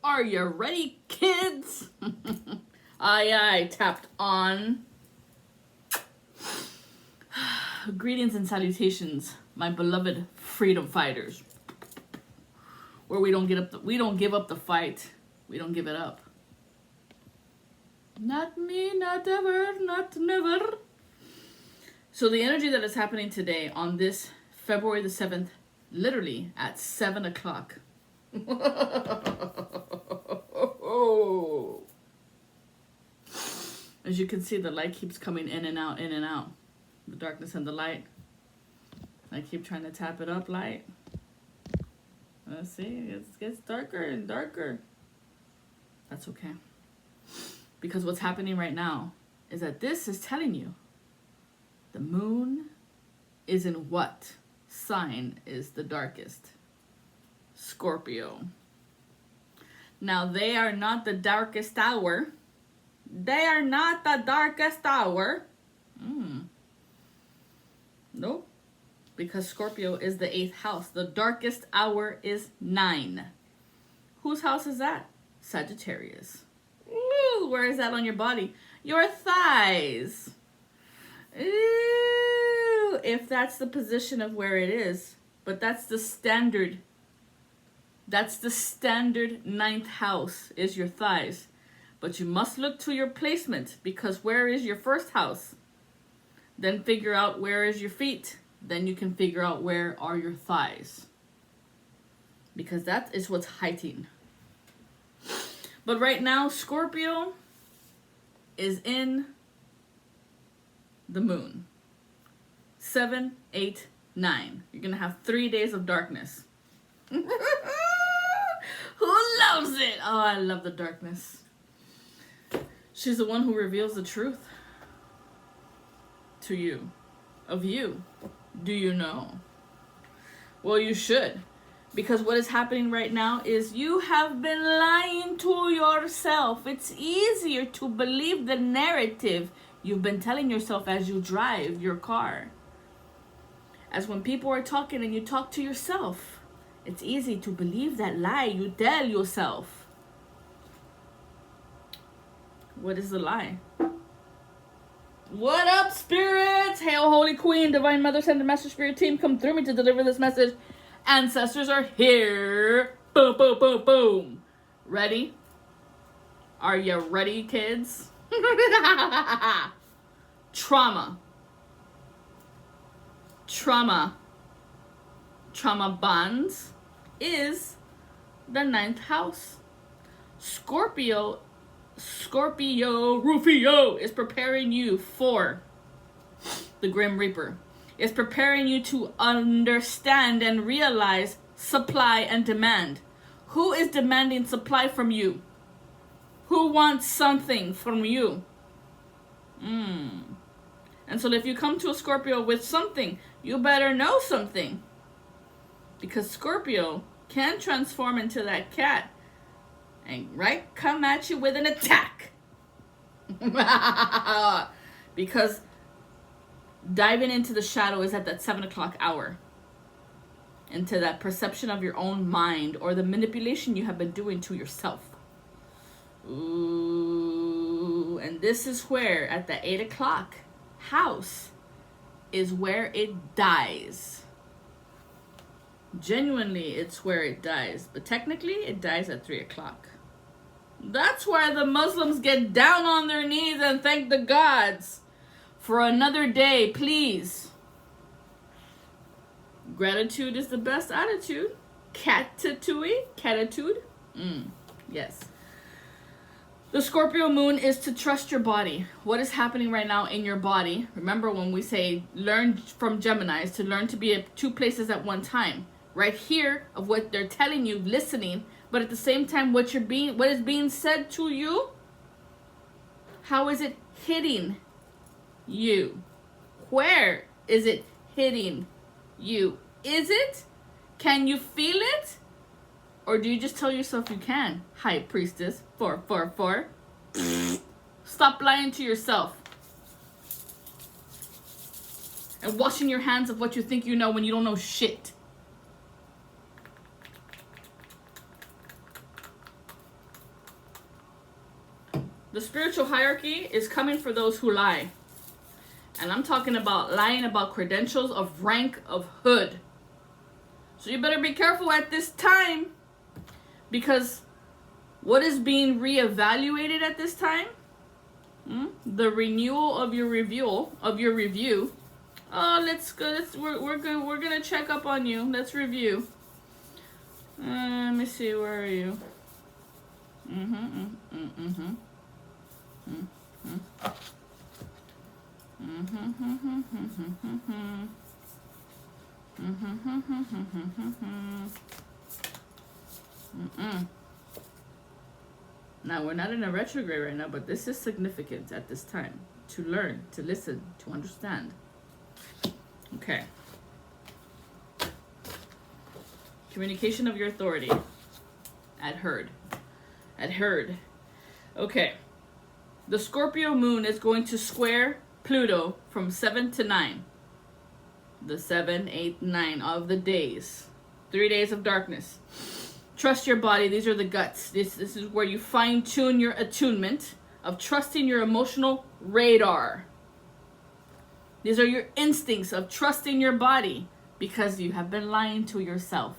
Are you ready, kids? Aye, tapped on. Greetings and salutations, my beloved freedom fighters. Where we don't give up the fight. We don't give it up. Not me, not ever, not never. So the energy that is happening today on this February the 7th, literally at 7 o'clock. As you can see, the light keeps coming in and out, in and out. The darkness and the light. I keep trying to tap it up, light. Let's see, it gets darker and darker. That's okay. Because what's happening right now is that this is telling you the moon is in what sign is the darkest? Scorpio. Now, they are not the darkest hour. They are not the darkest hour. Nope. Because Scorpio is the 8th house. The darkest hour is 9. Whose house is that? Sagittarius. Ooh, where is that on your body? Your thighs. Ooh, if that's the position of where it is. But that's the standard. That's the standard 9th house is your thighs. But you must look to your placement, because where is your first house? Then figure out where is your feet. Then you can figure out where are your thighs. Because that is what's hiding. But right now, Scorpio is in the moon. 7, 8, 9. You're going to have 3 days of darkness. Who loves it? Oh, I love the darkness. She's the one who reveals the truth to you. Of you. Do you know? Well, you should. Because what is happening right now is you have been lying to yourself. It's easier to believe the narrative you've been telling yourself as you drive your car. As when people are talking and you talk to yourself, it's easy to believe that lie you tell yourself. What is the lie? What up, spirits? Hail, Holy Queen, Divine Mother, send the Master Spirit team. Come through me to deliver this message. Ancestors are here. Boom, boom, boom, boom. Ready? Are you ready, kids? Trauma bonds is the 9th house. Scorpio Rufio is preparing you for the Grim Reaper. It's preparing you to understand and realize supply and demand. Who is demanding supply from you? Who wants something from you? And so if you come to a Scorpio with something, you better know something. Because Scorpio can transform into that cat and come at you with an attack. Because diving into the shadow is at that 7 o'clock hour. Into that perception of your own mind or the manipulation you have been doing to yourself. Ooh, and this is where at the 8 o'clock house is where it dies. Genuinely, it's where it dies. But technically, it dies at 3 o'clock. That's why the Muslims get down on their knees and thank the gods for another day, please. Gratitude is the best attitude. Catitude. Yes. The Scorpio moon is to trust your body. What is happening right now in your body? Remember when we say learn from Geminis to learn to be at 2 places at one time. Right here of what they're telling you, listening, but at the same time what is being said to you, how is it hitting you? Where is it hitting you? Is it? Can you feel it? Or do you just tell yourself you can? High Priestess 444. Stop lying to yourself. And washing your hands of what you think you know when you don't know shit. The spiritual hierarchy is coming for those who lie. And I'm talking about lying about credentials of rank of hood. So you better be careful at this time. Because what is being reevaluated at this time? The renewal of your review. Oh, let's go. We're gonna check up on you. Let's review. Let me see. Where are you? Now, we're not in a retrograde right now, but this is significant at this time. To learn, to listen, to understand. Okay. Communication of your authority. At herd. Okay. The Scorpio moon is going to square Pluto from 7 to 9. The 7, 8, 9 of the days. 3 days of darkness. Trust your body. These are the guts. This is where you fine-tune your attunement of trusting your emotional radar. These are your instincts of trusting your body because you have been lying to yourself.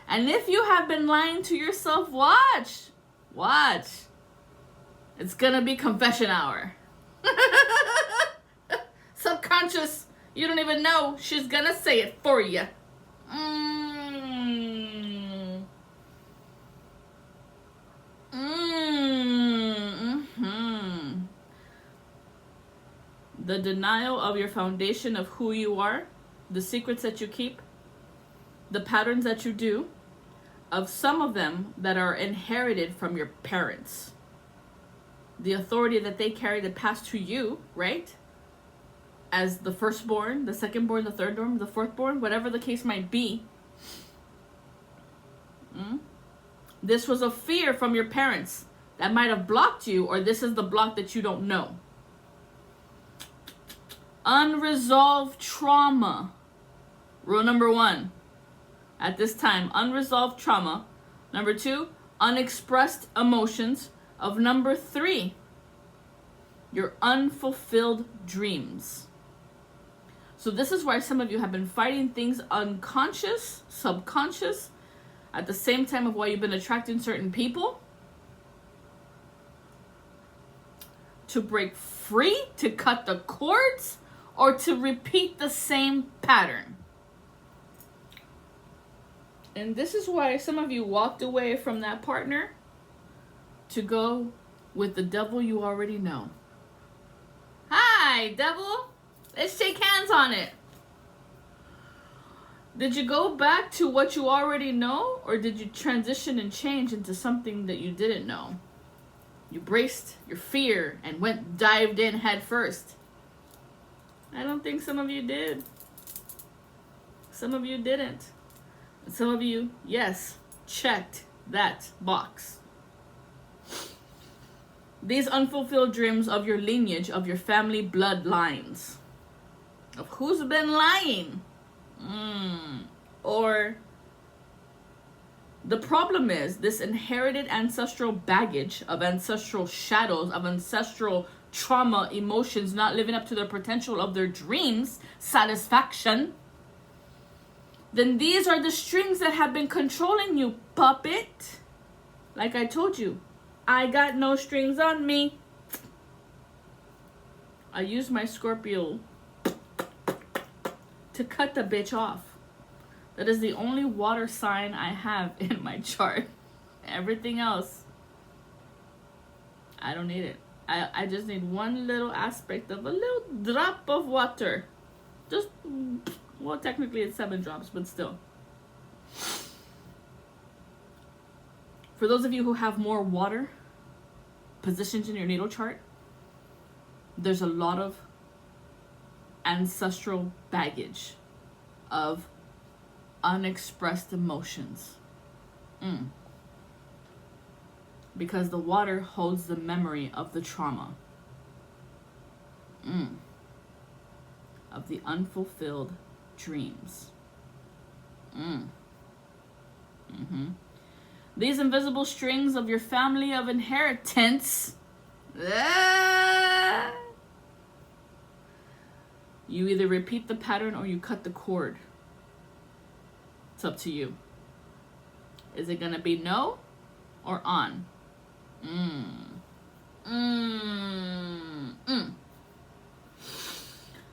And if you have been lying to yourself, watch. It's gonna be confession hour. Subconscious, you don't even know. She's gonna say it for you. The denial of your foundation of who you are, the secrets that you keep, the patterns that you do, of some of them that are inherited from your parents. The authority that they carry that passed to you, right? As the firstborn, the secondborn, the thirdborn, the fourthborn, whatever the case might be. This was a fear from your parents that might have blocked you, or this is the block that you don't know. Unresolved trauma. Rule number 1. At this time, unresolved trauma. Number 2, unexpressed emotions. Of number 3, your unfulfilled dreams. So this is why some of you have been fighting things unconscious, subconscious, at the same time of why you've been attracting certain people. To break free, to cut the cords, or to repeat the same pattern. And this is why some of you walked away from that partner to go with the devil you already know. Hi, devil. Let's shake hands on it. Did you go back to what you already know, or did you transition and change into something that you didn't know? You braced your fear and dived in head first. I don't think some of you did. Some of you didn't. And some of you, yes, checked that box. These unfulfilled dreams of your lineage, of your family bloodlines. Of who's been lying. Or the problem is this inherited ancestral baggage of ancestral shadows, of ancestral trauma, emotions not living up to their potential of their dreams, satisfaction. Then these are the strings that have been controlling you, puppet. Like I told you, I got no strings on me. I use my Scorpio to cut the bitch off. That is the only water sign I have in my chart. Everything else, I don't need it. I just need one little aspect of a little drop of water. Just, well, technically it's 7 drops, but still. For those of you who have more water positions in your natal chart, there's a lot of ancestral baggage of unexpressed emotions. Because the water holds the memory of the trauma. Of the unfulfilled dreams. These invisible strings of your family of inheritance Ah. You either repeat the pattern or you cut the cord. It's up to you. Is it gonna be no or on?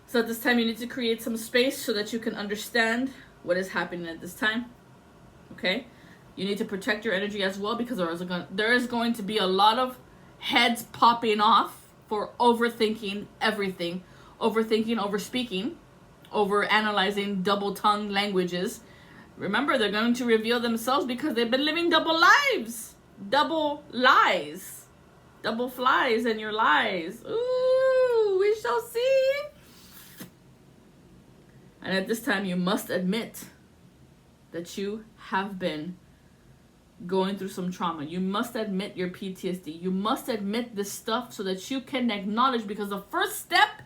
So at this time, you need to create some space so that you can understand what is happening at this time. Okay? You need to protect your energy as well, because there is going to be a lot of heads popping off for overthinking everything. Overthinking, overspeaking, over analyzing double-tongued languages. Remember, they're going to reveal themselves because they've been living double lives. Double lies. Double flies in your lies. Ooh, we shall see. And at this time, you must admit that you have been going through some trauma. You must admit your PTSD. You must admit this stuff so that you can acknowledge, because the first step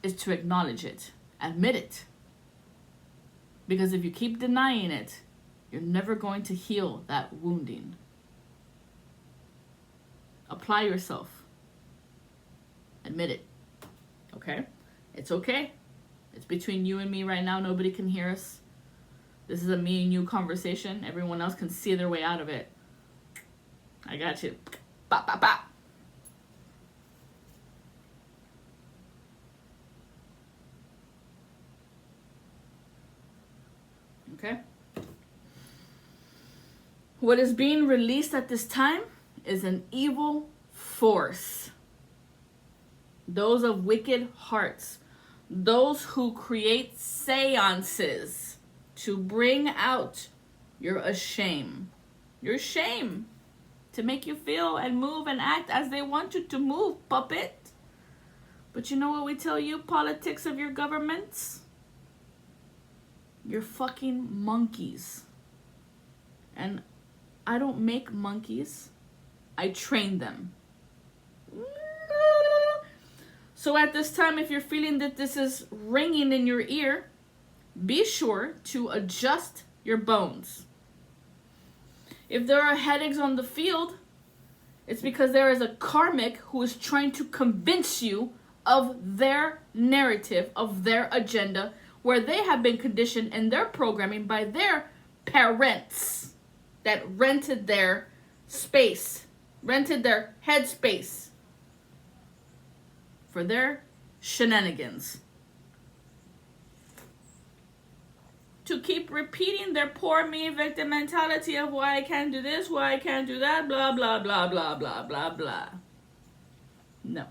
is to acknowledge it. Admit it. Because if you keep denying it, you're never going to heal that wounding. Apply yourself. Admit it. Okay? It's okay. It's between you and me right now. Nobody can hear us. This is a me and you conversation. Everyone else can see their way out of it. I got you. Bop, bop, bop. Okay? What is being released at this time is an evil force. Those of wicked hearts. Those who create seances to bring out your shame. Your shame. To make you feel and move and act as they want you to move, puppet. But you know what we tell you, politics of your governments? You're fucking monkeys. And I don't make monkeys. I train them. So at this time, if you're feeling that this is ringing in your ear, be sure to adjust your bones. If there are headaches on the field, it's because there is a karmic who is trying to convince you of their narrative, of their agenda, where they have been conditioned in their programming by their parents that rented their space, rented their headspace for their shenanigans. To keep repeating their poor me victim mentality of why I can't do this, why I can't do that, blah, blah, blah, blah, blah, blah, blah. No.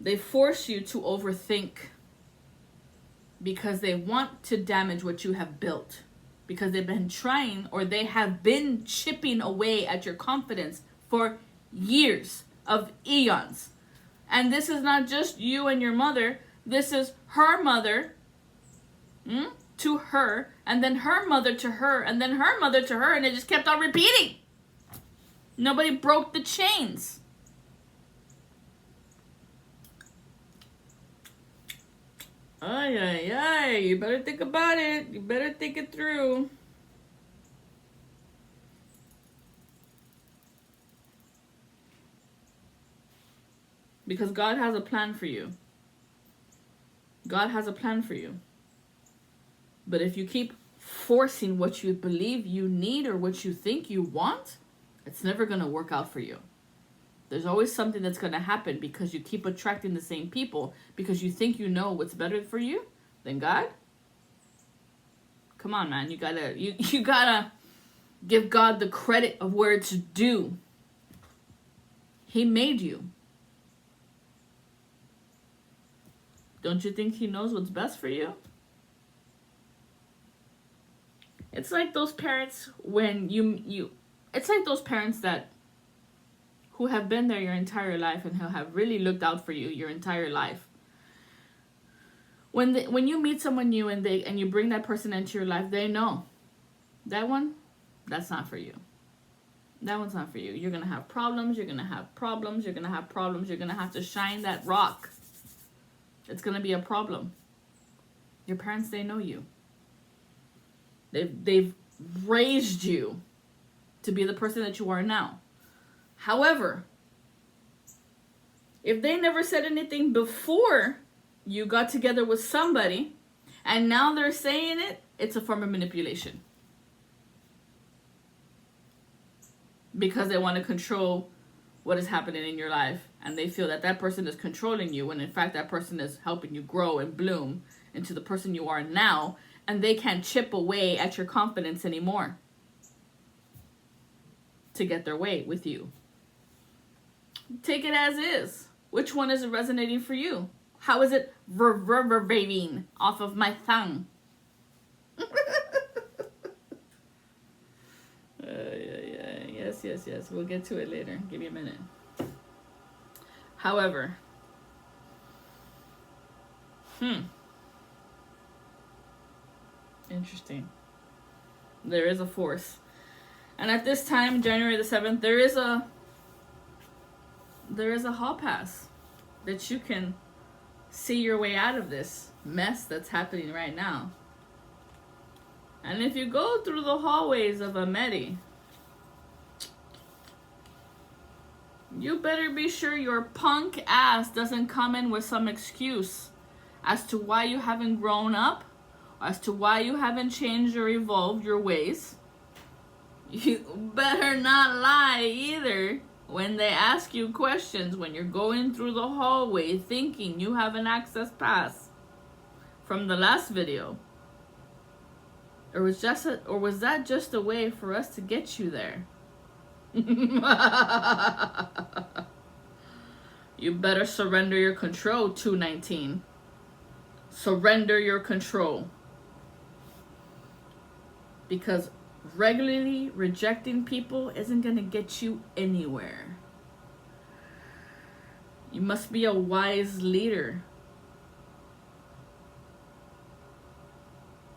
They force you to overthink because they want to damage what you have built. Because they've been trying, or they have been chipping away at your confidence for years of eons. And this is not just you and your mother. This is her mother to her, and then her mother to her, and then her mother to her, and it just kept on repeating. Nobody broke the chains. Ay, ay, ay. You better think about it. You better think it through. Because God has a plan for you. God has a plan for you. But if you keep forcing what you believe you need or what you think you want, it's never going to work out for you. There's always something that's going to happen because you keep attracting the same people because you think you know what's better for you than God. Come on, man. You gotta give God the credit of where it's due. He made you. Don't you think he knows what's best for you? It's like those parents when it's like those parents that who have been there your entire life and who have really looked out for you your entire life. When you meet someone new and you bring that person into your life, they know that one, that's not for you. That one's not for you. You're gonna have problems. You're gonna have problems. You're gonna have problems. You're gonna have to shine that rock. It's gonna be a problem. Your parents, they know you. They've raised you to be the person that you are now. However, If they never said anything before you got together with somebody and now they're saying it, it's a form of manipulation. Because they want to control what is happening in your life, and they feel that that person is controlling you, when in fact that person is helping you grow and bloom into the person you are now, and they can't chip away at your confidence anymore to get their way with you. Take it as is. Which one is resonating for you? How is it reverberating off of my tongue? Yes. We'll get to it later. Give me a minute. However, interesting. There is a force. And at this time, January the 7th, there is a hall pass that you can see your way out of this mess that's happening right now. And if you go through the hallways of Ameti, you better be sure your punk ass doesn't come in with some excuse as to why you haven't grown up, as to why you haven't changed or evolved your ways. You better not lie either when they ask you questions when you're going through the hallway thinking you have an access pass from the last video. Or was that just a way for us to get you there? You better surrender your control, 219. Surrender your control. Because regularly rejecting people isn't going to get you anywhere. You must be a wise leader.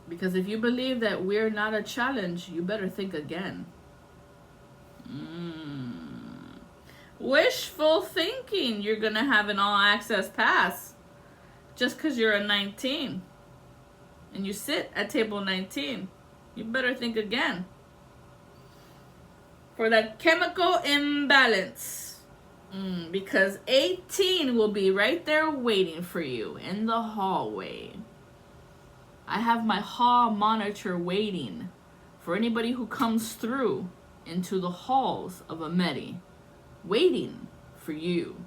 Because if you believe that we're not a challenge, you better think again. Wishful thinking you're going to have an all-access pass just because you're a 19 and you sit at table 19. You better think again. For that chemical imbalance. Because 18 will be right there waiting for you in the hallway. I have my hall monitor waiting for anybody who comes through into the halls of Ameti, waiting for you.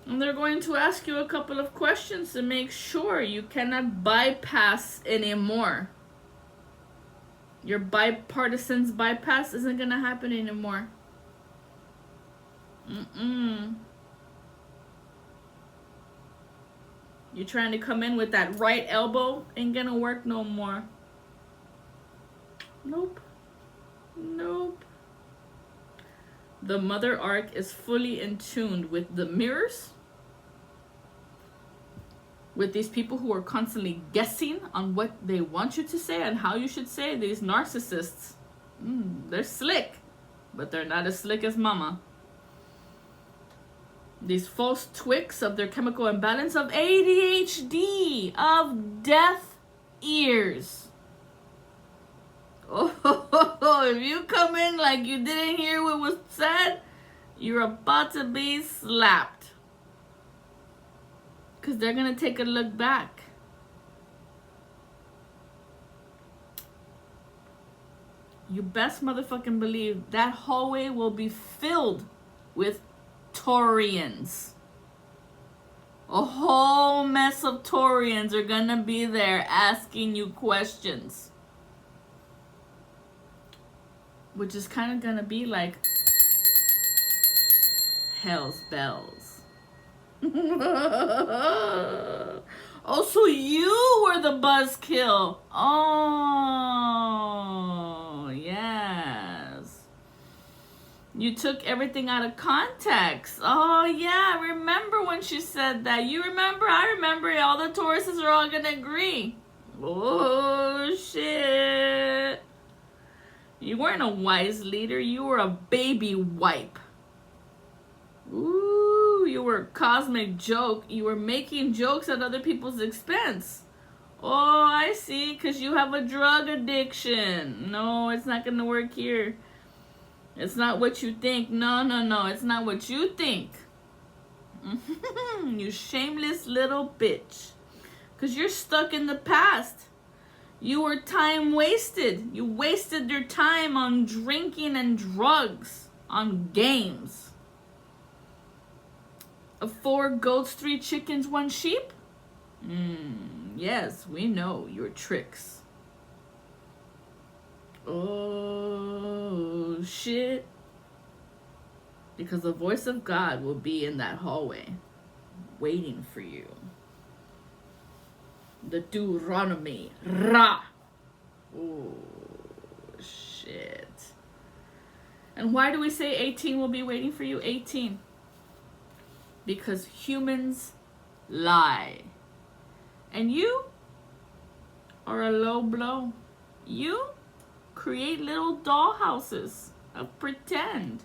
And they're going to ask you a couple of questions to make sure you cannot bypass anymore. Your bipartisan's bypass isn't going to happen anymore. You trying to come in with that right elbow ain't going to work no more. Nope. The Mother Arc is fully in tune with the mirrors, with these people who are constantly guessing on what they want you to say and how you should say. These narcissists, they're slick, but they're not as slick as Mama. These false twicks of their chemical imbalance, of ADHD, of deaf ears. Oh, if you come in like you didn't hear what was said, you're about to be slapped. Because they're going to take a look back. You best motherfucking believe that hallway will be filled with Taurians. A whole mess of Taurians are going to be there asking you questions. Which is kind of going to be like hell's bells. Oh, so you were the buzzkill. Oh, yes. You took everything out of context. Oh, yeah. Remember when she said that? You remember? I remember. All the Tauruses are all going to agree. Oh, shit. You weren't a wise leader. You were a baby wipe. Ooh, you were a cosmic joke. You were making jokes at other people's expense. Oh, I see. Because you have a drug addiction. No, it's not going to work here. It's not what you think. No. It's not what you think. You shameless little bitch. Because you're stuck in the past. You were time wasted. You wasted your time on drinking and drugs, on games. 4 goats, 3 chickens, 1 sheep? Yes, we know your tricks. Oh, shit. Because the voice of God will be in that hallway, waiting for you. The Deuteronomy. Ra. Oh, shit. And why do we say 18 will be waiting for you? 18. Because humans lie. And you are a low blow. You create little dollhouses of pretend.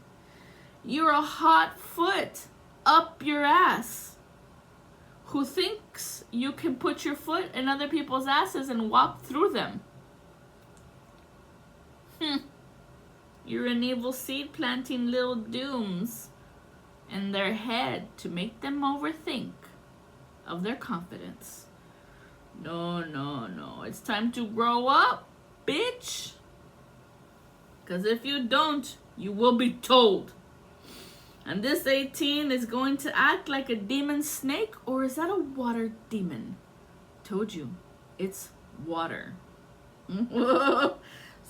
You're a hot foot up your ass who thinks you can put your foot in other people's asses and walk through them. You're an evil seed planting little dooms in their head to make them overthink of their confidence. No, no, no. It's time to grow up, bitch. Because if you don't, you will be told. And this 18 is going to act like a demon snake, or is that a water demon? Told you, it's water. So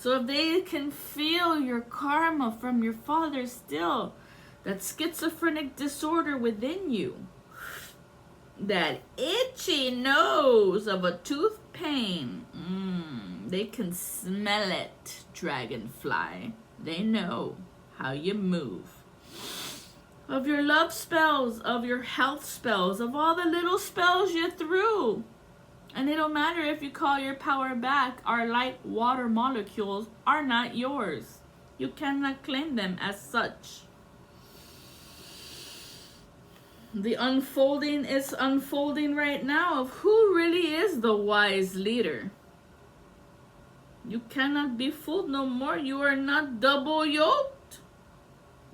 if they can feel your karma from your father still, that schizophrenic disorder within you, that itchy nose of a tooth pain, they can smell it, dragonfly. They know how you move. Of your love spells, of your health spells, of all the little spells you threw. And it don't matter if you call your power back, our light water molecules are not yours. You cannot claim them as such. The unfolding is unfolding right now of who really is the wise leader. You cannot be fooled no more. You are not double yoked.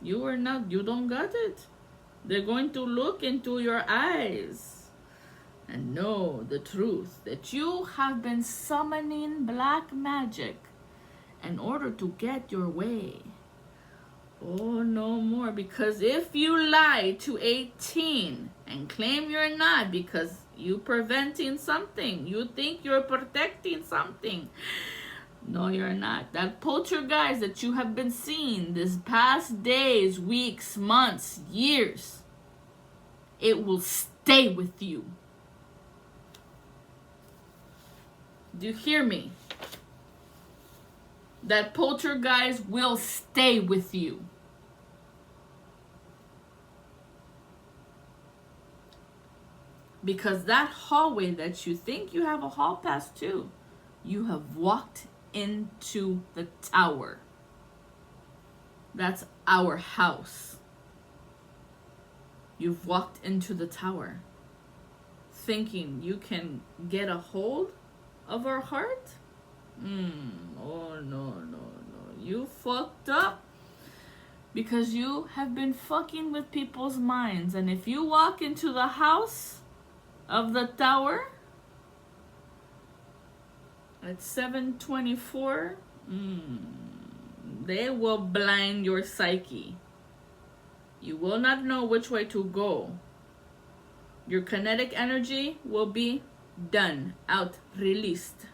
You are not, you don't got it. They're going to look into your eyes and know the truth that you have been summoning black magic in order to get your way. Oh, no more. Because if you lie to 18 and claim you're not because you preventing something, you think you're protecting something, no, you're not. That poltergeist that you have been seeing this past days, weeks, months, years, it will stay with you. Do you hear me? That poltergeist will stay with you. Because that hallway that you think you have a hall pass to, you have walked into the tower. That's our house. You've walked into the tower thinking you can get a hold of our heart? Oh, no, no, no. You fucked up because you have been fucking with people's minds. And if you walk into the house of the tower at 7:24, they will blind your psyche. You will not know which way to go. Your kinetic energy will be done, out, released.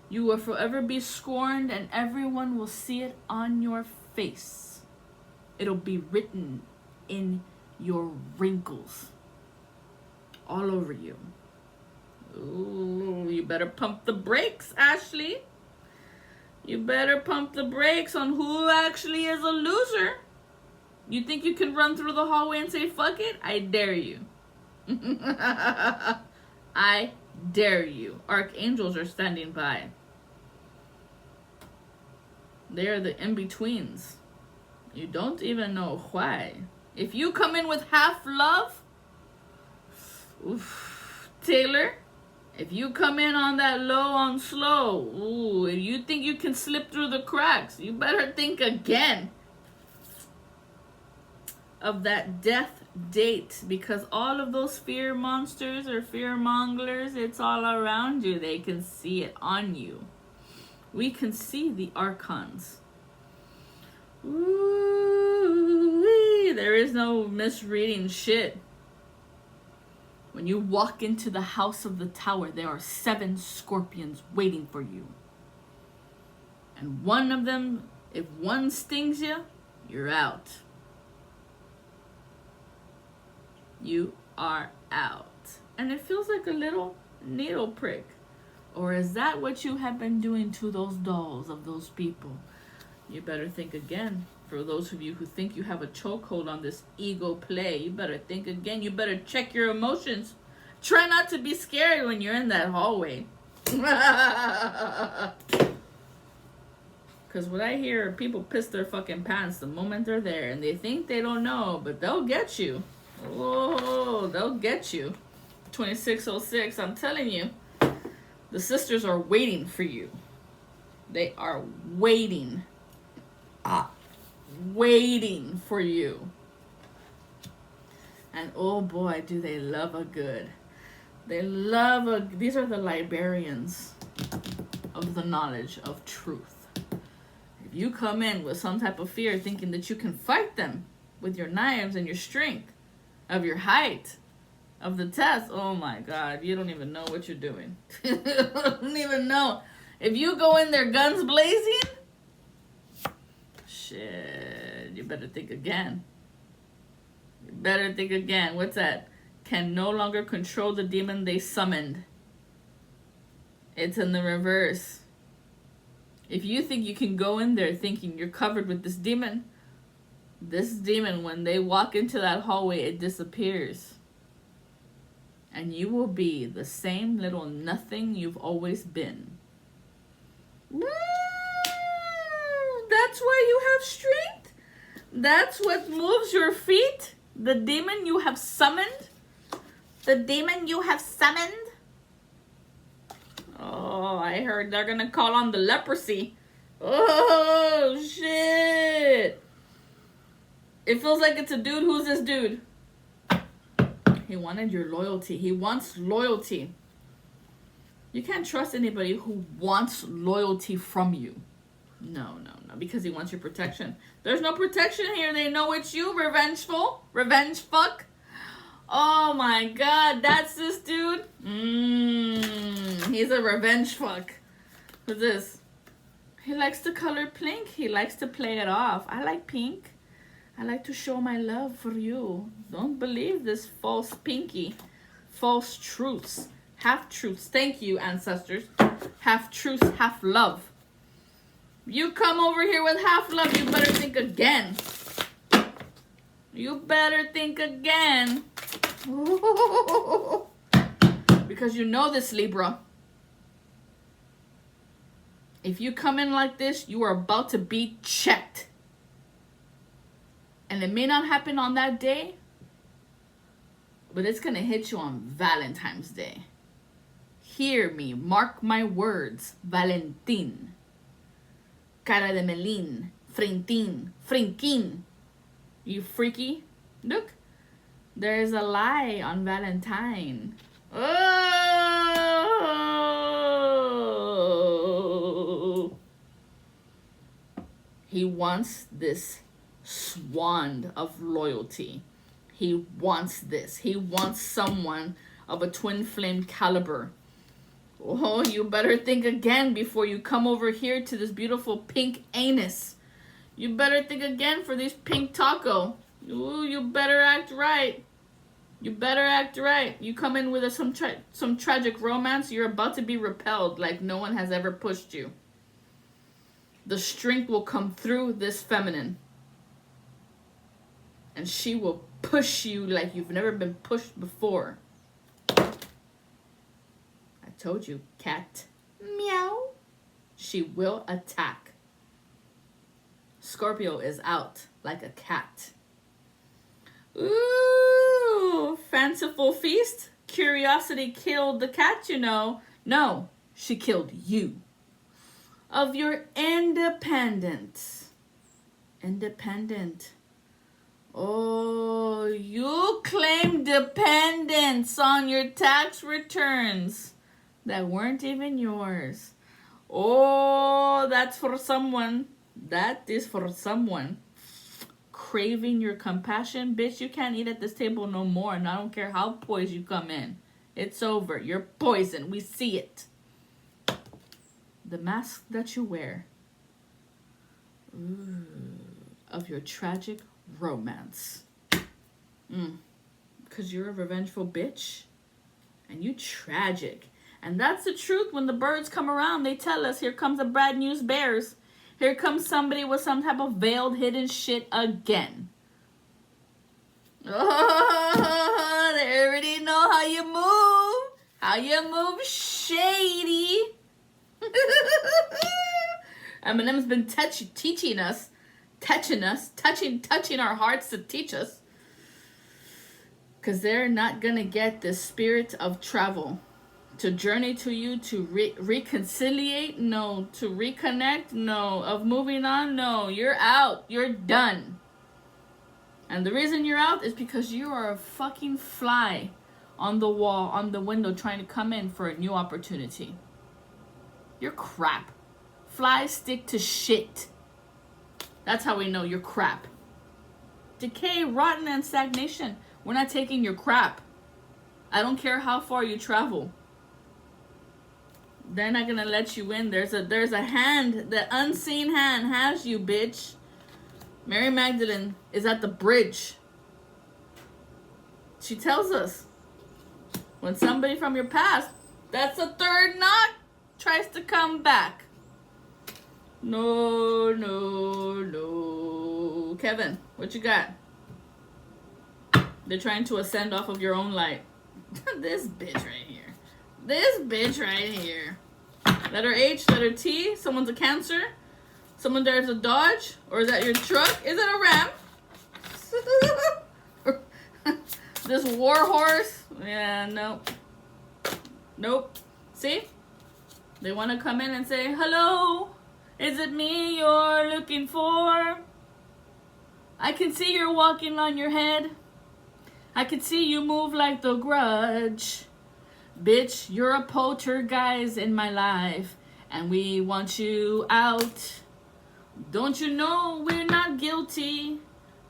You will forever be scorned and everyone will see it on your face. It'll be written in your wrinkles. All over you. Ooh, you better pump the brakes, Ashley. You better pump the brakes on who actually is a loser. You think you can run through the hallway and say, fuck it? I dare you. I dare you. Archangels are standing by. They are the in-betweens. You don't even know why. If you come in with half love, oof, Taylor, if you come in on that low on slow, ooh, if you think you can slip through the cracks, you better think again. of that death date, because all of those fear monsters or fear mongers, it's all around you. They can see it on you. We can see the archons. Ooh, there is no misreading shit. When you walk into the house of the tower, there are 7 scorpions waiting for you. And one of them, if one stings you, you're out. You are out. And it feels like a little needle prick. Or is that what you have been doing to those dolls of those people? You better think again. For those of you who think you have a chokehold on this ego play, you better think again. You better check your emotions. Try not to be scared when you're in that hallway. Because what I hear, people piss their fucking pants the moment they're there. And they think they don't know, but they'll get you. Oh, they'll get you. 2606, I'm telling you. The sisters are waiting for you. They are waiting. Waiting for you. And oh boy, do they love a good. They love a... These are the librarians of the knowledge of truth. If you come in with some type of fear thinking that you can fight them with your knives and your strength, of your height, of the test, oh my God, you don't even know what you're doing. You don't even know. If you go in there guns blazing, shit, you better think again. You better think again. What's that? Can no longer control the demon they summoned. It's in the reverse. If you think you can go in there thinking you're covered with this demon, when they walk into that hallway, it disappears. And you will be the same little nothing you've always been. Woo! That's why you have strength? That's what moves your feet? The demon you have summoned? The demon you have summoned? Oh, I heard they're gonna call on the leprosy. Oh, shit. It feels like it's a dude. Who's this dude? He wanted your loyalty. He wants loyalty. You can't trust anybody who wants loyalty from you. No, because he wants your protection. There's no protection here. They know it's you, revengeful. Revenge fuck. Oh my God, that's this dude? He's a revenge fuck. Who's this? He likes the color pink. He likes to play it off. I like pink. I like to show my love for you. Don't believe this false pinky. False truths. Half-truths. Thank you, ancestors. Half-truths, half-love. You come over here with half-love, you better think again. You better think again. Because you know this, Libra. If you come in like this, you are about to be checked. And it may not happen on that day, but it's going to hit you on Valentine's Day. Hear me, mark my words, Valentin. Cara de melin, frintin, frinkin. You freaky? Look, there is a lie on Valentine. Oh! He wants this swan of loyalty. He wants this. He wants someone of a twin flame caliber. Oh, you better think again before you come over here to this beautiful pink anus. You better think again for this pink taco. Ooh, you better act right. You better act right. You come in with some tragic romance, you're about to be repelled like no one has ever pushed you. The strength will come through this feminine. And she will push you like you've never been pushed before. I told you, cat. Meow. She will attack. Scorpio is out like a cat. Ooh, fanciful feast. Curiosity killed the cat, you know. No, she killed you. Of your independence. Independent. Oh, you claim dependents on your tax returns that weren't even yours. Oh, that's for someone. That is for someone craving your compassion. Bitch, you can't eat at this table no more, and I don't care how poised you come in. It's over. You're poison. We see it. The mask that you wear. Ooh, of your tragic romance. Because you're a revengeful bitch. And you tragic. And that's the truth. When the birds come around, they tell us, here comes the bad news bears. Here comes somebody with some type of veiled hidden shit again. Oh, they already know how you move. How you move shady. Eminem's been touching our hearts to teach us. Because they're not going to get the spirit of travel. To journey to you, to reconciliate? No. To reconnect? No. Of moving on? No. You're out. You're done. And the reason you're out is because you are a fucking fly on the wall, on the window, trying to come in for a new opportunity. You're crap. Flies stick to shit. That's how we know you're crap. Decay, rotten, and stagnation. We're not taking your crap. I don't care how far you travel. They're not gonna let you in. There's a hand. The unseen hand has you, bitch. Mary Magdalene is at the bridge. She tells us when somebody from your past, that's the third knock, tries to come back. No. Kevin, what you got? They're trying to ascend off of your own light. This bitch right here. This bitch right here. Letter H, letter T. Someone's a Cancer. Someone there's a Dodge. Or is that your truck? Is it a Ram? This war horse. Yeah, nope. See? They want to come in and say, hello. Is it me you're looking for? I can see you're walking on your head. I can see you move like the Grudge. Bitch, you're a poltergeist in my life, and we want you out. Don't you know we're not guilty?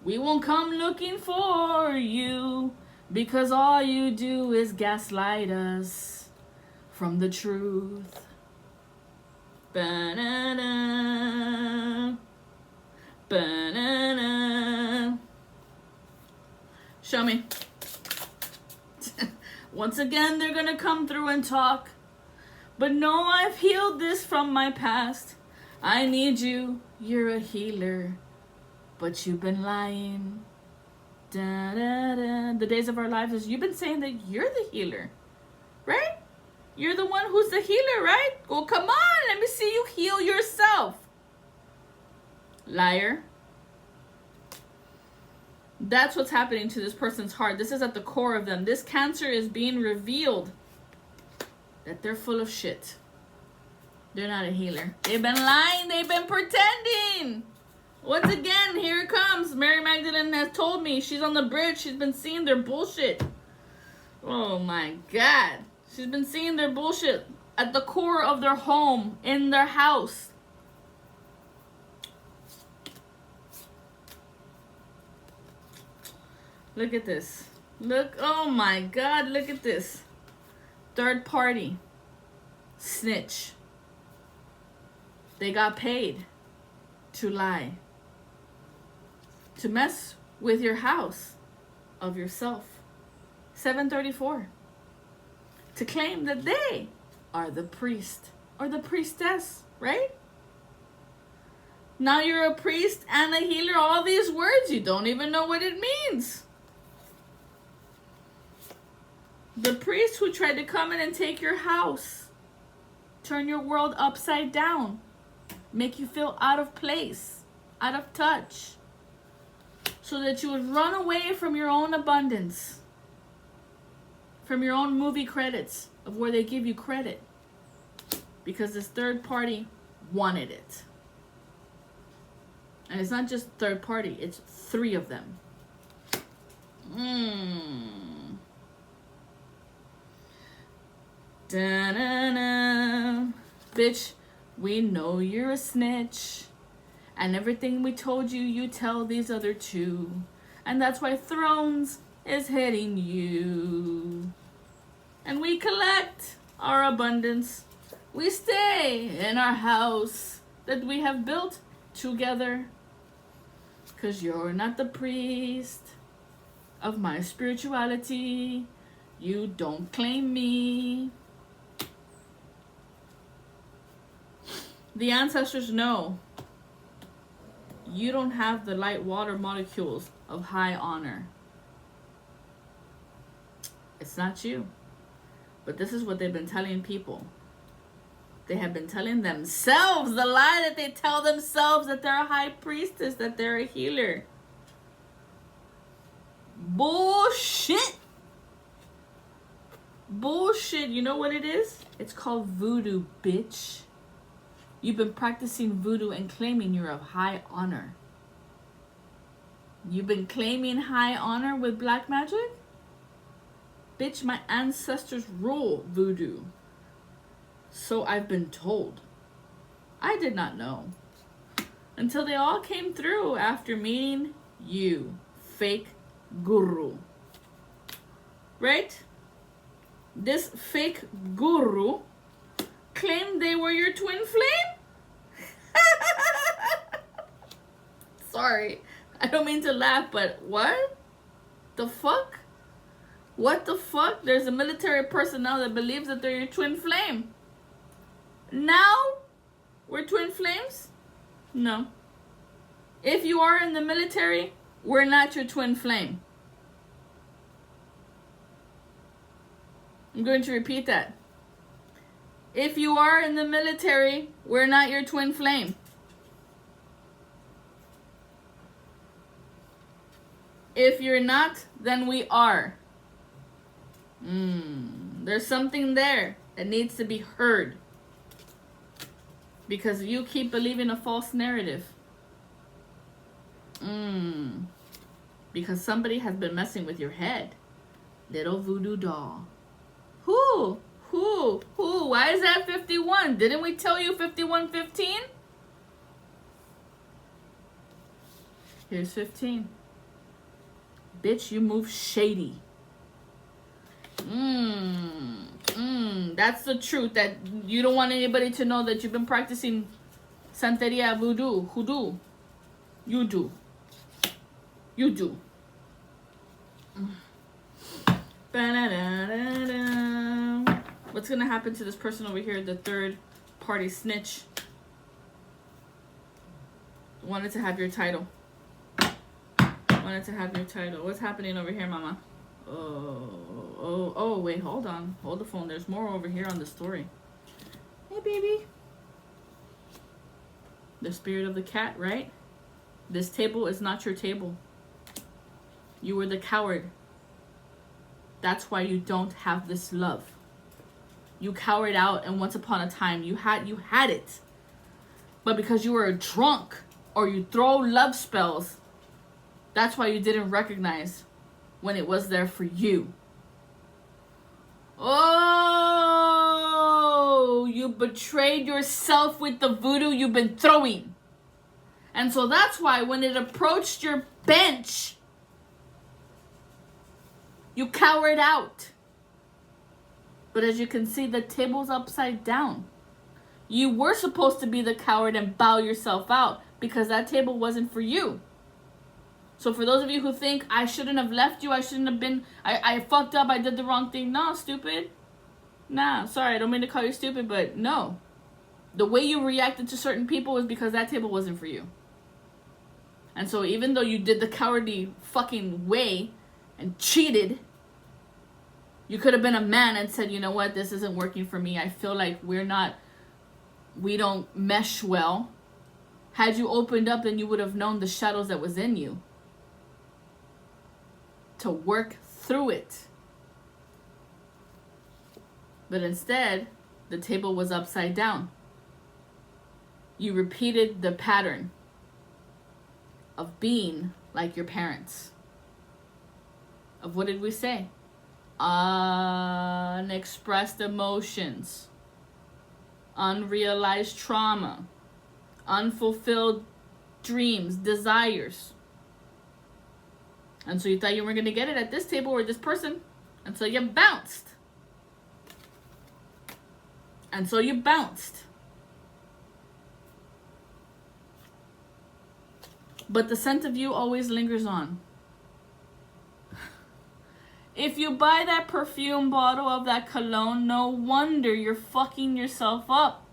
We won't come looking for you, because all you do is gaslight us from the truth. Ba-na-na, ba-na-na. Show me. Once again, they're gonna come through and talk. But no, I've healed this from my past. I need you. You're a healer. But you've been lying. Da, da, da. The days of our lives is you've been saying that you're the healer. Right? You're the one who's the healer, right? Well, come on. Let me see you heal yourself. Liar. That's what's happening to this person's heart. This is at the core of them. This Cancer is being revealed that they're full of shit. They're not a healer. They've been lying. They've been pretending. Once again, here it comes. Mary Magdalene has told me she's on the bridge. She's been seeing their bullshit. Oh my God. She's been seeing their bullshit at the core of their home, in their house. Look at this. Look, oh my God, look at this. Third party. Snitch. They got paid to lie. To mess with your house of yourself. 734. To claim that they are the priest or the priestess, right? Now you're a priest and a healer. All these words, you don't even know what it means. The priest who tried to come in and take your house, turn your world upside down, make you feel out of place, out of touch, so that you would run away from your own abundance, from your own movie credits of where they give you credit, because this third party wanted it. And it's not just third party, it's 3 of them. Mm. Da-na-na. Bitch, we know you're a snitch. And everything we told you, you tell these other two. And that's why Thrones is hitting you. And we collect our abundance. We stay in our house that we have built together. 'Cause you're not the priest of my spirituality. You don't claim me. The ancestors know you don't have the light water molecules of high honor. It's not you. But this is what they've been telling people. They have been telling themselves the lie that they tell themselves, that they're a high priestess, that they're a healer. Bullshit. Bullshit. You know what it is? It's called voodoo, bitch. You've been practicing voodoo and claiming you're of high honor. You've been claiming high honor with black magic? Bitch, my ancestors rule voodoo. So I've been told. I did not know. Until they all came through after meeting you, fake guru. Right? This fake guru claimed they were your twin flame? Sorry, I don't mean to laugh, but what? The fuck? What the fuck? There's a military personnel that believes that they're your twin flame. Now, we're twin flames? No. If you are in the military, we're not your twin flame. I'm going to repeat that. If you are in the military, we're not your twin flame. If you're not, then we are. There's something there that needs to be heard. Because you keep believing a false narrative. Because somebody has been messing with your head. Little voodoo doll. Who? Why is that 51? Didn't we tell you 51:15? Here's 15. Bitch, you move shady. That's the truth. That you don't want anybody to know that you've been practicing Santeria, voodoo, hoodoo. You do. You do. What's gonna happen to this person over here, the third party snitch? Wanted to have your title. Wanted to have your title. What's happening over here, mama? Oh, wait, hold on. Hold the phone. There's more over here on the story. Hey, baby. The spirit of the cat, right? This table is not your table. You were the coward. That's why you don't have this love. You cowered out, and once upon a time, you had it. But because you were a drunk, or you throw love spells, that's why you didn't recognize when it was there for you. Oh, you betrayed yourself with the voodoo you've been throwing. And so that's why when it approached your bench, you cowered out. But as you can see, the table's upside down. You were supposed to be the coward and bow yourself out because that table wasn't for you. So for those of you who think, I shouldn't have left you, I shouldn't have been, I fucked up, I did the wrong thing. No, stupid. Nah, sorry, I don't mean to call you stupid, but no. The way you reacted to certain people was because that table wasn't for you. And so even though you did the cowardly fucking way and cheated, you could have been a man and said, you know what, this isn't working for me. I feel like we don't mesh well. Had you opened up, then you would have known the shadows that was in you. To work through it. But instead, the table was upside down. You repeated the pattern of being like your parents. of what did we say? Unexpressed emotions, unrealized trauma, unfulfilled dreams, desires. And so you thought you were going to get it at this table or this person, and so you bounced. And so you bounced. But the scent of you always lingers on. If you buy that perfume bottle of that cologne, no wonder you're fucking yourself up.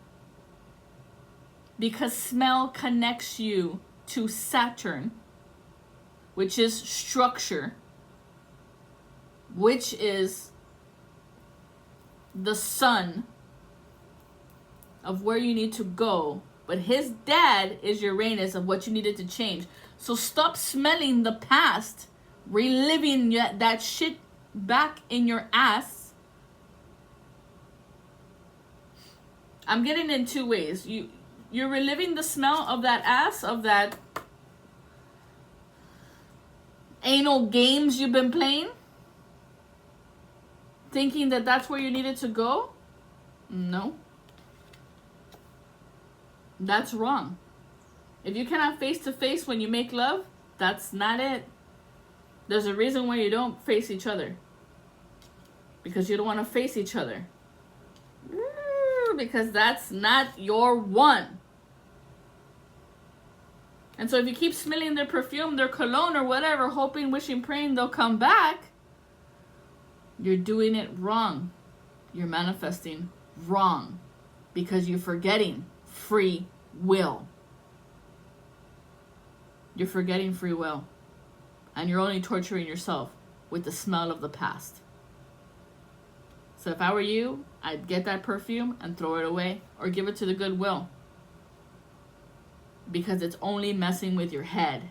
Because smell connects you to Saturn, which is structure, which is the sun of where you need to go. But his dad is Uranus of what you needed to change. So stop smelling the past, reliving that shit back in your ass. I'm getting in two ways. You're reliving the smell of that ass, of that anal games you've been playing, thinking that that's where you needed to go. No. That's wrong. If you cannot face to face when you make love, that's not it. There's a reason why you don't face each other. Because you don't want to face each other. Because that's not your one. And so if you keep smelling their perfume, their cologne or whatever, hoping, wishing, praying they'll come back, you're doing it wrong. You're manifesting wrong. Because you're forgetting free will. You're forgetting free will. And you're only torturing yourself with the smell of the past. So if I were you, I'd get that perfume and throw it away or give it to the Goodwill. Because it's only messing with your head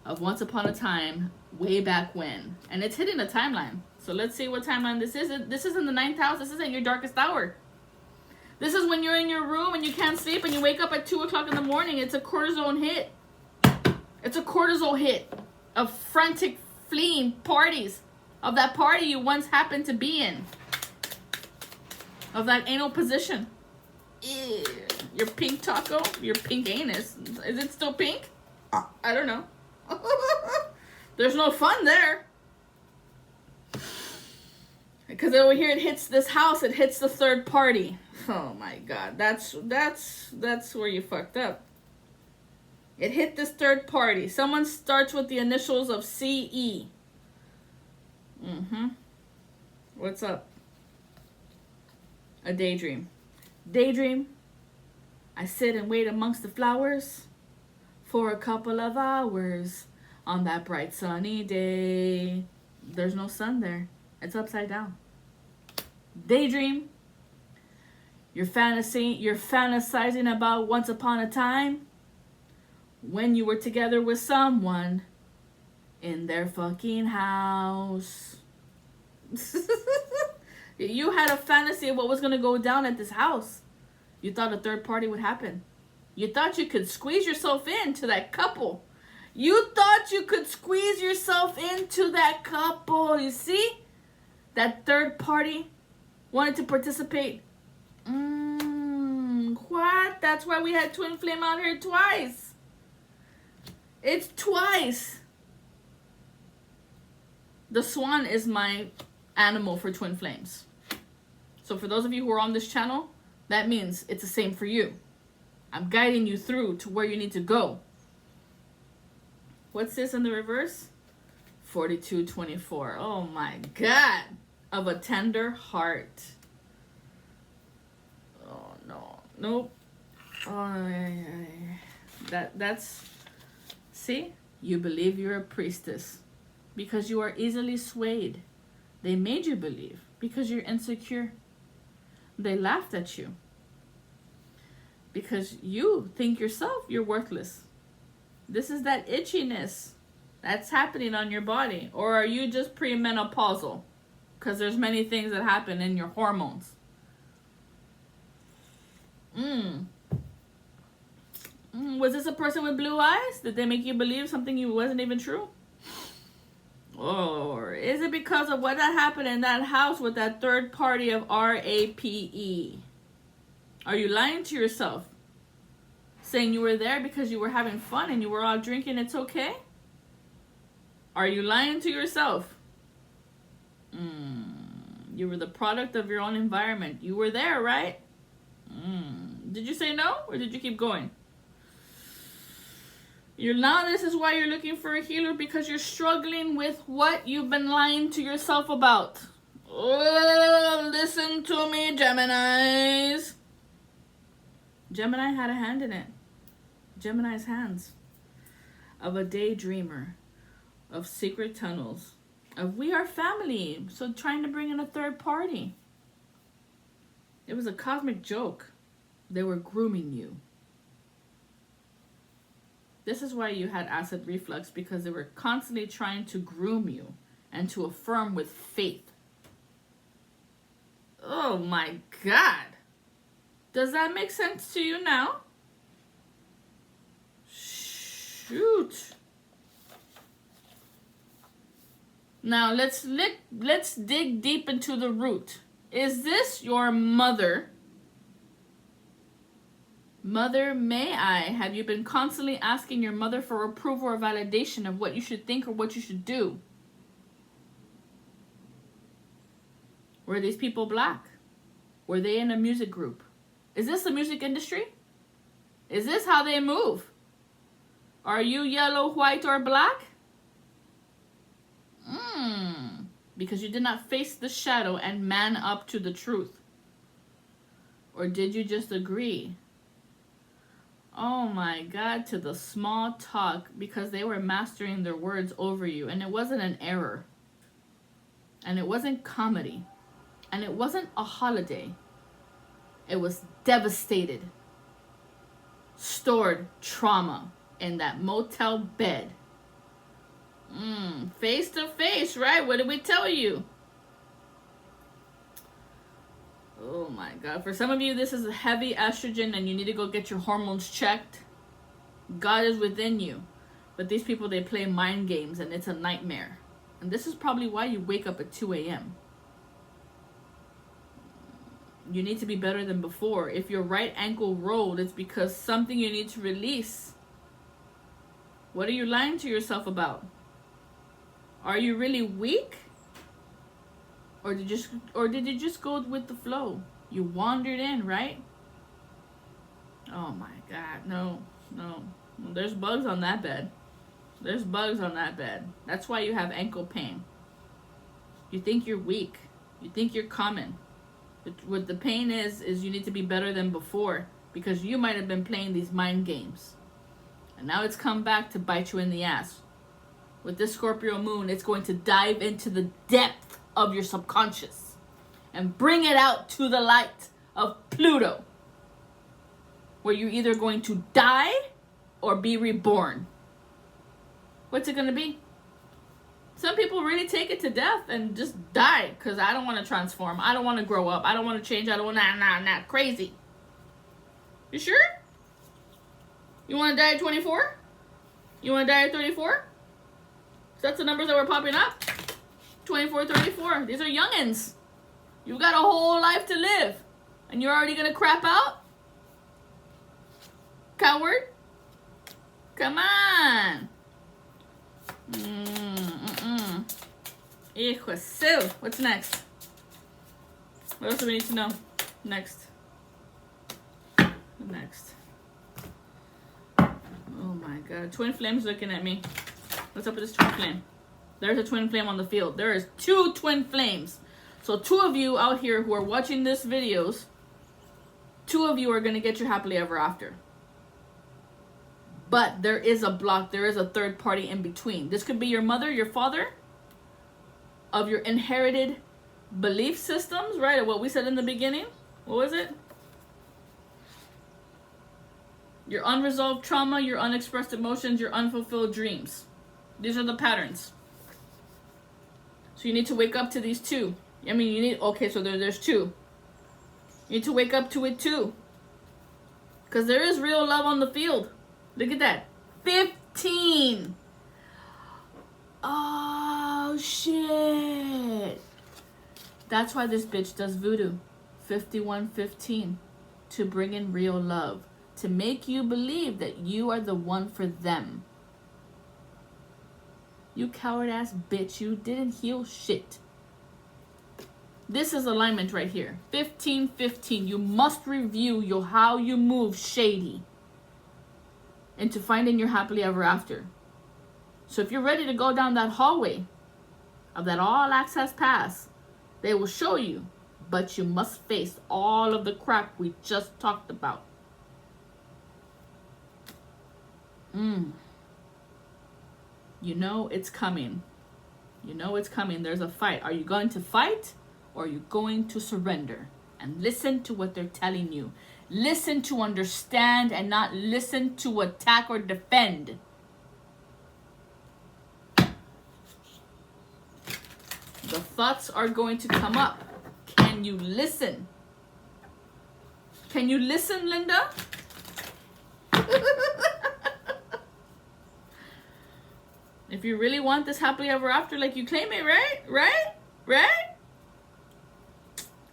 of once upon a time, way back when. And it's hitting a timeline. So let's see what timeline this is. This is in the 9th house. This is in your darkest hour. This is when you're in your room and you can't sleep and you wake up at 2 o'clock in the morning. It's a cortisone hit. It's a cortisol hit of frantic fleeing parties. Of that party you once happened to be in. Of that anal position. Ew. Your pink taco, your pink anus. Is it still pink? I don't know. There's no fun there. Because over here it hits this house, it hits the third party. Oh my God, that's where you fucked up. It hit this third party. Someone starts with the initials of CE. What's up? A daydream. Daydream. I sit and wait amongst the flowers for a couple of hours on that bright sunny day. There's no sun there. It's upside down. Daydream. You're fantasizing about once upon a time when you were together with someone in their fucking house. You had a fantasy of what was going to go down at this house. You thought a third party would happen. You thought you could squeeze yourself into that couple. You thought you could squeeze yourself into that couple. You see? That third party wanted to participate. What? That's why we had twin flame out here twice. It's twice. The swan is my animal for twin flames. So for those of you who are on this channel, that means it's the same for you. I'm guiding you through to where you need to go. What's this in the reverse? 4224. Oh my God. Of a tender heart. Oh no. Nope. Oh, that's... See? You believe you're a priestess. Because you are easily swayed. They made you believe. Because you're insecure. They laughed at you. Because you think yourself you're worthless. This is that itchiness that's happening on your body. Or are you just premenopausal? Because there's many things that happen in your hormones. Was this a person with blue eyes? Did they make you believe something you wasn't even true? Or is it because of what that happened in that house with that third party of RAPE? Are you lying to yourself? Saying you were there because you were having fun and you were all drinking, it's okay? Are you lying to yourself? You were the product of your own environment. You were there, right? Did you say no, or did you keep going? This is why you're looking for a healer, because you're struggling with what you've been lying to yourself about. Oh, listen to me, Geminis. Gemini had a hand in it. Gemini's hands. Of a daydreamer. Of secret tunnels. Of we are family. So trying to bring in a third party. It was a cosmic joke. They were grooming you. This is why you had acid reflux, because they were constantly trying to groom you and to affirm with faith. Oh my God. Does that make sense to you now? Shoot. Now let's dig deep into the root. Is this your mother? Mother, may I? Have you been constantly asking your mother for approval or validation of what you should think or what you should do? Were these people black? Were they in a music group? Is this the music industry? Is this how they move? Are you yellow, white, or black? Because you did not face the shadow and man up to the truth. Or did you just agree? Oh my God, to the small talk, because they were mastering their words over you. And it wasn't an error. And it wasn't comedy. And it wasn't a holiday. It was devastated, stored trauma in that motel bed. Face to face, right? What did we tell you? Oh my God. For some of you, this is a heavy estrogen and you need to go get your hormones checked. God is within you. But these people, they play mind games and it's a nightmare. And this is probably why you wake up at 2 a.m. You need to be better than before. If your right ankle rolled, it's because something you need to release. What are you lying to yourself about? Are you really weak? Or did you just go with the flow? You wandered in, right? Oh my God, no. There's bugs on that bed. There's bugs on that bed. That's why you have ankle pain. You think you're weak. You think you're common. What the pain is you need to be better than before, because you might have been playing these mind games. And now it's come back to bite you in the ass. With this Scorpio moon, it's going to dive into the depth of your subconscious and bring it out to the light of Pluto, where you're either going to die or be reborn. What's it going to be? Some people really take it to death and just die because I don't want to transform. I don't want to grow up. I don't want to change. I don't want to, crazy. You sure? You want to die at 24? You want to die at 34? So that's the numbers that were popping up. 24, 34. These are youngins. You've got a whole life to live. And you're already going to crap out? Coward? Come on. So, what's next? What else do we need to know? Next. Oh my God. Twin flames looking at me. What's up with this twin flame? There's a twin flame on the field. There is 2 twin flames. So 2 of you out here who are watching this videos, 2 of you are going to get your happily ever after. But there is a block. There is a third party in between. This could be your mother, your father, of your inherited belief systems, right? What we said in the beginning. What was it? Your unresolved trauma, your unexpressed emotions, your unfulfilled dreams. These are the patterns. So you need to wake up to these 2. I mean, so there's 2. You need to wake up to it too. Because there is real love on the field. Look at that. 15. Oh, Oh shit. That's why this bitch does voodoo. 5115. To bring in real love. To make you believe that you are the one for them. You coward ass bitch. You didn't heal shit. This is alignment right here. 1515. You must review how you move shady into finding your happily ever after. So if you're ready to go down that hallway of that all access pass, they will show you, but you must face all of the crap we just talked about. You know it's coming. You know it's coming. There's a fight. Are you going to fight or are you going to surrender? And listen to what they're telling you. Listen to understand and not listen to attack or defend. The thoughts are going to come up. Can you listen? Can you listen, Linda? If you really want this happily ever after like you claim it, right?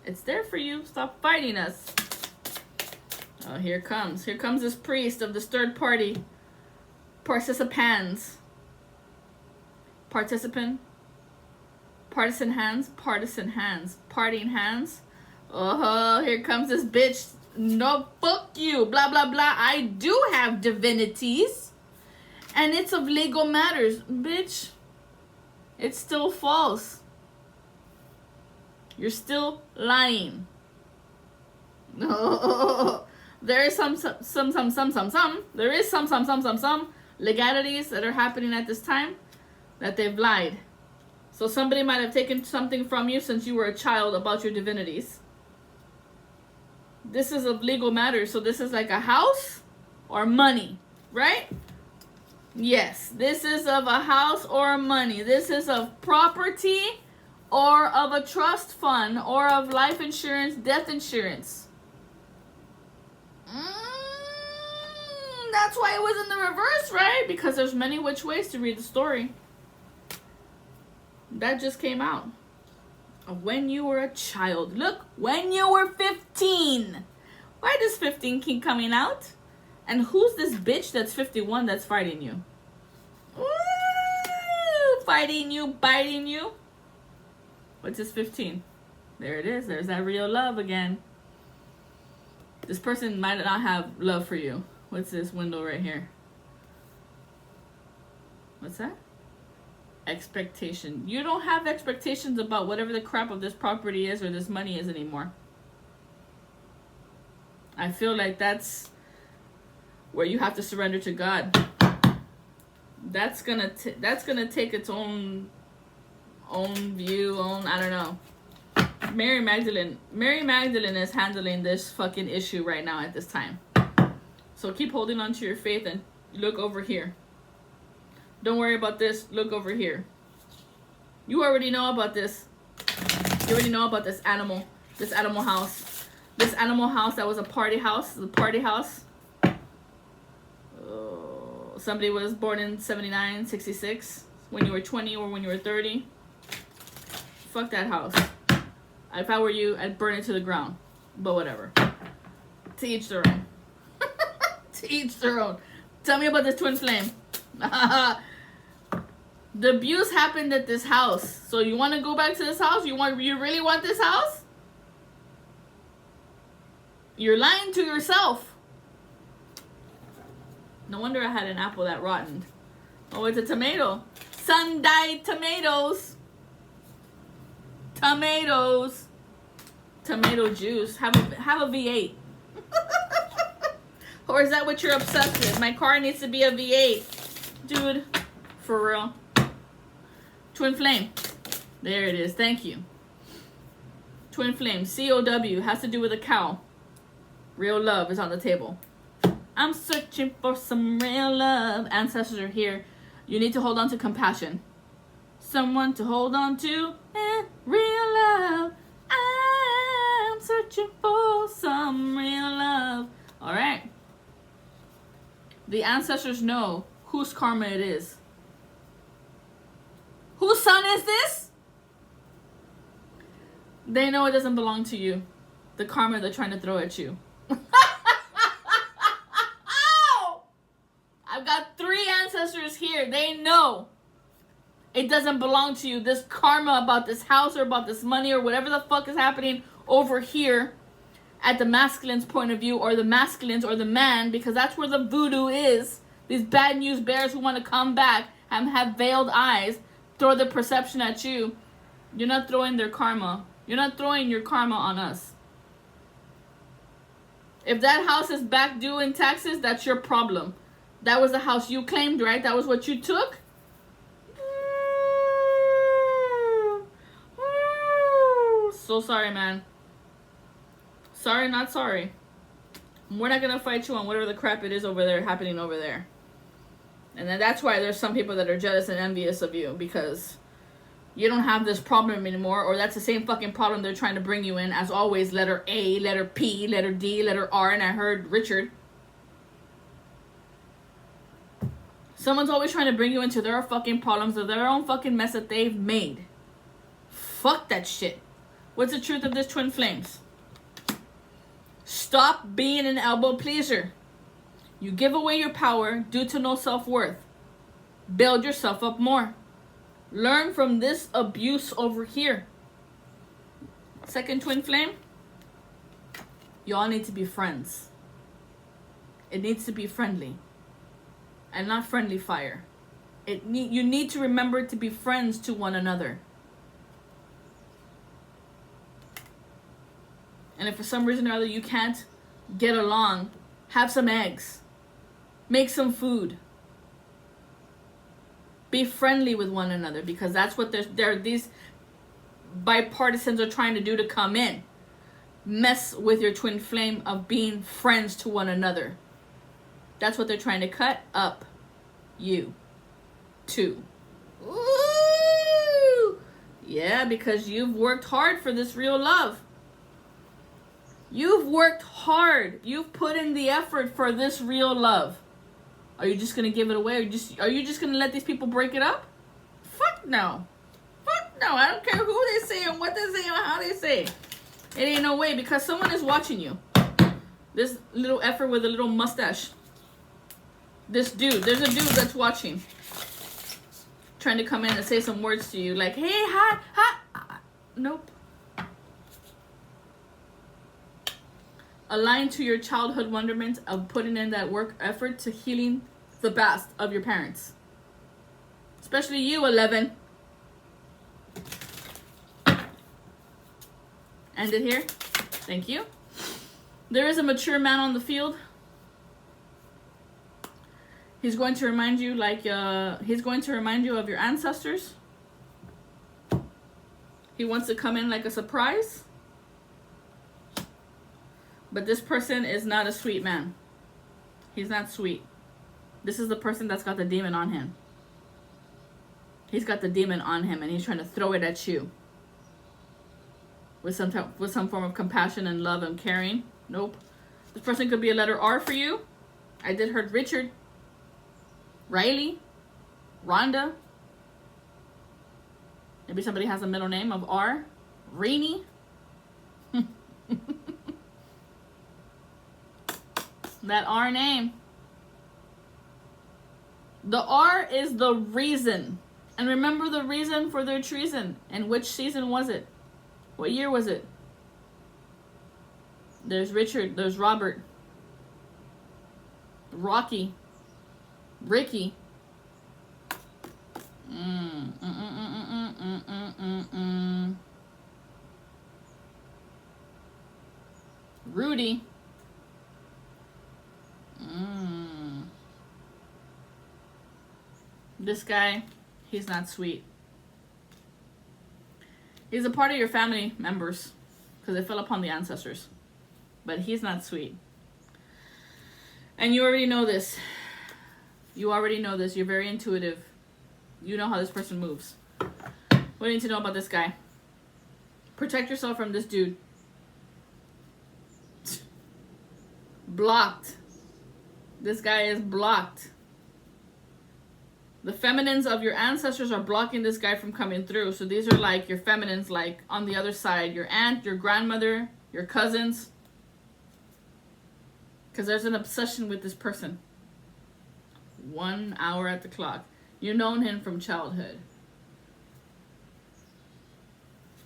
It's there for you. Stop fighting us. Oh, here comes this priest of this third party. Participant. Partisan hands. Partying hands. Oh, here comes this bitch. No, fuck you. Blah, blah, blah. I do have divinities. And it's of legal matters. Bitch. It's still false. You're still lying. No. There is some There is some legalities that are happening at this time that they've lied. So somebody might have taken something from you since you were a child about your divinities. This is of legal matters. So this is like a house or money, right? Yes, this is of a house or money. This is of property or of a trust fund or of life insurance, death insurance. That's why it was in the reverse, right? Because there's many which ways to read the story. That just came out. When you were a child. Look, when you were 15. Why does 15 keep coming out? And who's this bitch that's 51 that's fighting you? Woo! Fighting you, biting you. What's this 15? There it is. There's that real love again. This person might not have love for you. What's this window right here? What's that? Expectation. You don't have expectations about whatever the crap of this property is or this money is anymore. I feel like that's where you have to surrender to God. That's gonna take its own view, I don't know. Mary Magdalene is handling this fucking issue right now at this time. So keep holding on to your faith and look over here. Don't worry about this. Look over here. You already know about this. You already know about this animal house. This animal house that was a party house. The party house. Oh, somebody was born in 79, 66. When you were 20 or when you were 30. Fuck that house. If I were you, I'd burn it to the ground. But whatever. To each their own. To each their own. Tell me about this twin flame. The abuse happened at this house. So you want to go back to this house? You really want this house? You're lying to yourself. No wonder I had an apple that rotted. Oh, it's a tomato. Sun-dyed tomatoes. Tomatoes. Tomato juice. Have a V8. Or is that what you're obsessed with? My car needs to be a V8. Dude, for real. Twin flame. There it is. Thank you. Twin flame. COW. Has to do with a cow. Real love is on the table. I'm searching for some real love. Ancestors are here. You need to hold on to compassion. Someone to hold on to. Real love. I'm searching for some real love. All right. The ancestors know whose karma it is. Whose son is this? They know it doesn't belong to you. The karma they're trying to throw at you. I've got 3 ancestors here. They know it doesn't belong to you. This karma about this house or about this money or whatever the fuck is happening over here at the masculine's point of view, or the masculine's, or the man, because that's where the voodoo is. These bad news bears who want to come back and have veiled eyes, throw their perception at you. You're not throwing their karma. You're not throwing your karma on us. If that house is back due in taxes, that's your problem. That was the house you claimed, right? That was what you took? So sorry, man. Sorry, not sorry. We're not going to fight you on whatever the crap it is over there, happening over there. And then that's why there's some people that are jealous and envious of you, because you don't have this problem anymore, or that's the same fucking problem they're trying to bring you in. As always, letter A, letter P, letter D, letter R, and I heard Richard. Someone's always trying to bring you into their fucking problems of their own fucking mess that they've made. Fuck that shit. What's the truth of this twin flames? Stop being an elbow pleaser. You give away your power due to no self-worth. Build yourself up more. Learn from this abuse over here. Second twin flame. You all need to be friends. It needs to be friendly. And not friendly fire. You need to remember to be friends to one another. And if for some reason or other you can't get along, have some eggs. Make some food. Be friendly with one another, because that's what these bipartisans are trying to do, to come in. Mess with your twin flame of being friends to one another. That's what they're trying to cut up you to. Ooh! Yeah, because you've worked hard for this real love. You've worked hard. You've put in the effort for this real love. Are you just gonna give it away? Are you just gonna let these people break it up? Fuck no. Fuck no. I don't care who they say and what they say and how they say. It ain't no way, because someone is watching you. This little effort with a little mustache. This dude. There's a dude that's watching. Trying to come in and say some words to you. Like, hey, hi. Nope. Align to your childhood wonderment of putting in that work effort to healing the past of your parents. Especially you, 11. End it here. Thank you. There is a mature man on the field. He's going to remind you, he's going to remind you of your ancestors. He wants to come in like a surprise. But this person is not a sweet man. He's not sweet. This is the person that's got the demon on him. He's got the demon on him, and he's trying to throw it at you. With some form of compassion and love and caring. Nope. This person could be a letter R for you. I did heard Richard. Riley. Rhonda. Maybe somebody has a middle name of R. Rainy. That R name. The R is the reason. And remember the reason for their treason. And which season was it? What year was it? There's Richard. There's Robert. Rocky. Ricky. Rudy. This guy, he's not sweet. He's a part of your family members because they fell upon the ancestors. But he's not sweet. And you already know this. You already know this. You're very intuitive. You know how this person moves. What do you need to know about this guy? Protect yourself from this dude. Blocked. This guy is blocked. The feminines of your ancestors are blocking this guy from coming through. So these are like your feminines, like on the other side, your aunt, your grandmother, your cousins. Because there's an obsession with this person. 1 hour at the clock. You've known him from childhood.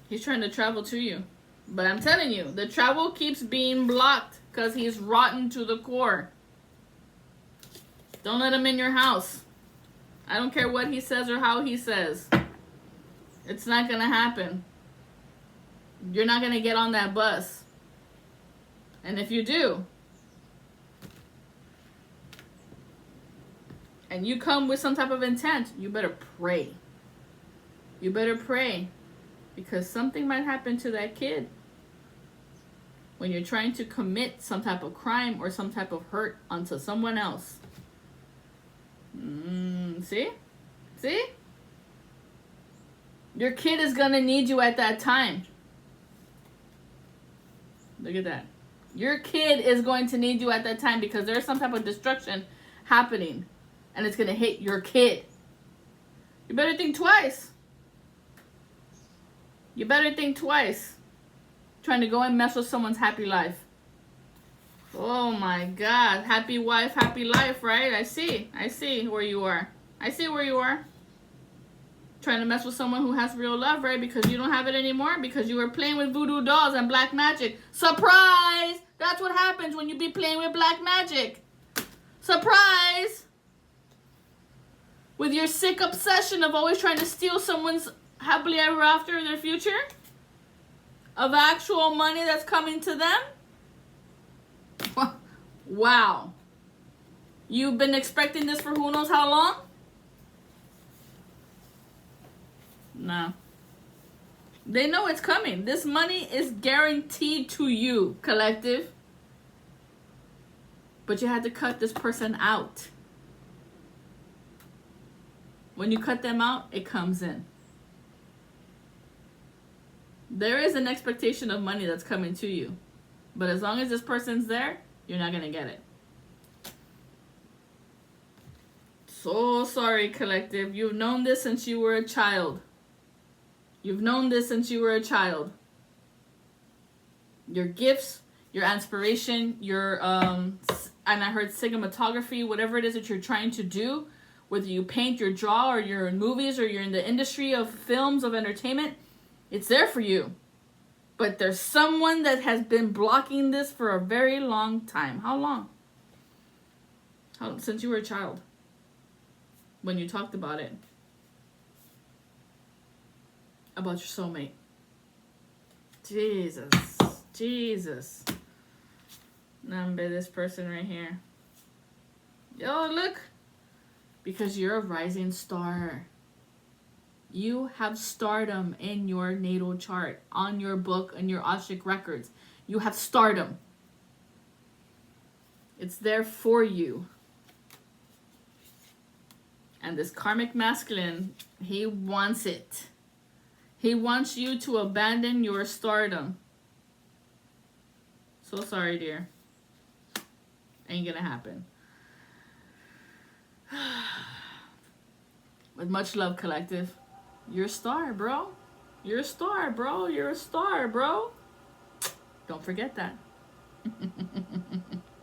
He's trying to travel to you. But I'm telling you, the travel keeps being blocked because he's rotten to the core. Don't let him in your house. I don't care what he says or how he says. It's not going to happen. You're not going to get on that bus. And if you do, and you come with some type of intent, you better pray. You better pray. Because something might happen to that kid when you're trying to commit some type of crime or some type of hurt onto someone else. See? See? Your kid is going to need you at that time. Look at that. Your kid is going to need you at that time because there's some type of destruction happening. And it's going to hit your kid. You better think twice. You better think twice. Trying to go and mess with someone's happy life. Oh my God. Happy wife, happy life, right? I see where you are. I see where you are. Trying to mess with someone who has real love, right? Because you don't have it anymore. Because you were playing with voodoo dolls and black magic. Surprise! That's what happens when you be playing with black magic. Surprise! With your sick obsession of always trying to steal someone's happily ever after in their future. Of actual money that's coming to them. Wow. You've been expecting this for who knows how long? No. They know it's coming. This money is guaranteed to you, collective. But you had to cut this person out. When you cut them out, it comes in. There is an expectation of money that's coming to you. But as long as this person's there, you're not going to get it. So sorry, collective. You've known this since you were a child. You've known this since you were a child. Your gifts, your inspiration, your, and I heard cinematography, whatever it is that you're trying to do, whether you paint, you draw, or you're in movies, or you're in the industry of films, of entertainment, it's there for you. But there's someone that has been blocking this for a very long time. How long? Since you were a child. When you talked about it. About your soulmate. Jesus. Number this person right here. Yo, look. Because you're a rising star. You have stardom in your natal chart, on your book, on your Ashik records. You have stardom. It's there for you. And this karmic masculine, he wants it. He wants you to abandon your stardom. So sorry, dear. Ain't gonna happen. With much love, collective. You're a star, bro. You're a star, bro. You're a star, bro. Don't forget that.